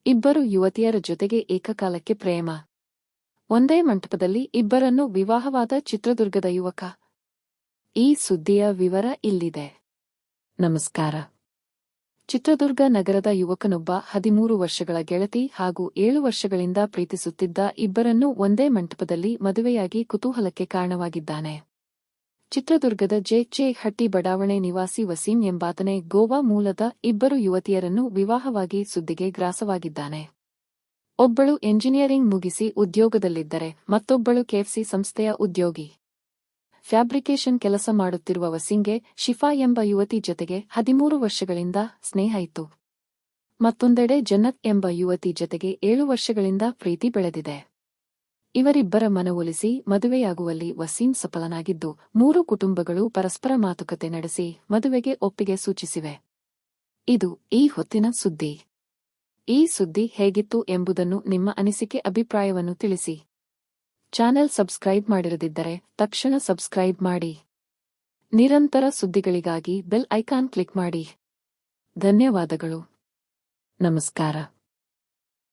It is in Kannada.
ಇಬ್ಬರು ಯುವತಿಯರ ಜೊತೆಗೆ ಏಕಕಾಲಕ್ಕೆ ಪ್ರೇಮ. ಒಂದೇ ಮಂಟಪದಲ್ಲಿ ಇಬ್ಬರನ್ನು ವಿವಾಹವಾದ ಚಿತ್ರದುರ್ಗದ ಯುವಕ. ಈ ಸುದ್ದಿಯ ವಿವರ ಇಲ್ಲಿದೆ. ನಮಸ್ಕಾರ. ಚಿತ್ರದುರ್ಗ ನಗರದ ಯುವಕನೊಬ್ಬ 13 ವರ್ಷಗಳ ಗೆಳತಿ ಹಾಗೂ 7 ವರ್ಷಗಳಿಂದ ಪ್ರೀತಿಸುತ್ತಿದ್ದ ಇಬ್ಬರನ್ನೂ ಒಂದೇ ಮಂಟಪದಲ್ಲಿ ಮದುವೆಯಾಗಿ ಕುತೂಹಲಕ್ಕೆ ಕಾರಣವಾಗಿದ್ದಾನೆ. ಚಿತ್ರದುರ್ಗದ ಜೆ ಹಟ್ಟಿ ಬಡಾವಣೆ ನಿವಾಸಿ ವಸೀಂ ಎಂಬಾತನೇ ಗೋವಾ ಮೂಲದ ಇಬ್ಬರು ಯುವತಿಯರನ್ನು ವಿವಾಹವಾಗಿ ಸುದ್ದಿಗೆ ಗ್ರಾಸವಾಗಿದ್ದಾನೆ. ಒಬ್ಬಳು ಎಂಜಿನಿಯರಿಂಗ್ ಮುಗಿಸಿ ಉದ್ಯೋಗದಲ್ಲಿದ್ದರೆ ಮತ್ತೊಬ್ಬಳು ಕೆಎಫ್ಸಿ ಸಂಸ್ಥೆಯ ಉದ್ಯೋಗಿ. ಫ್ಯಾಬ್ರಿಕೇಶನ್ ಕೆಲಸ ಮಾಡುತ್ತಿರುವ ವಸೀಂಗೆ ಶಿಫಾ ಎಂಬ ಯುವತಿ ಜತೆಗೆ 13 ವರ್ಷಗಳಿಂದ ಸ್ನೇಹ ಇತ್ತು. ಮತ್ತೊಂದೆಡೆ ಜನ್ನತ್ ಎಂಬ ಯುವತಿ ಜತೆಗೆ 7 ವರ್ಷಗಳಿಂದ ಪ್ರೀತಿ ಬೆಳೆದಿದೆ. ಇವರಿಬ್ಬರ ಮನವೊಲಿಸಿ ಮದುವೆಯಾಗುವಲ್ಲಿ ವಸೀಂ ಸಫಲನಾಗಿದ್ದು 3 ಕುಟುಂಬಗಳು ಪರಸ್ಪರ ಮಾತುಕತೆ ನಡೆಸಿ ಮದುವೆಗೆ ಒಪ್ಪಿಗೆ ಸೂಚಿಸಿವೆ. ಇದು ಈ ಹೊತ್ತಿನ ಸುದ್ದಿ. ಈ ಸುದ್ದಿ ಹೇಗಿತ್ತು ಎಂಬುದನ್ನು ನಿಮ್ಮ ಅನಿಸಿಕೆ ಅಭಿಪ್ರಾಯವನ್ನು ತಿಳಿಸಿ. ಚಾನೆಲ್ ಸಬ್ಸ್ಕ್ರೈಬ್ ಮಾಡಿರದಿದ್ದರೆ ತಕ್ಷಣ ಸಬ್ಸ್ಕ್ರೈಬ್ ಮಾಡಿ. ನಿರಂತರ ಸುದ್ದಿಗಳಿಗಾಗಿ ಬೆಲ್ ಐಕಾನ್ ಕ್ಲಿಕ್ ಮಾಡಿ. ಧನ್ಯವಾದಗಳು. ನಮಸ್ಕಾರ.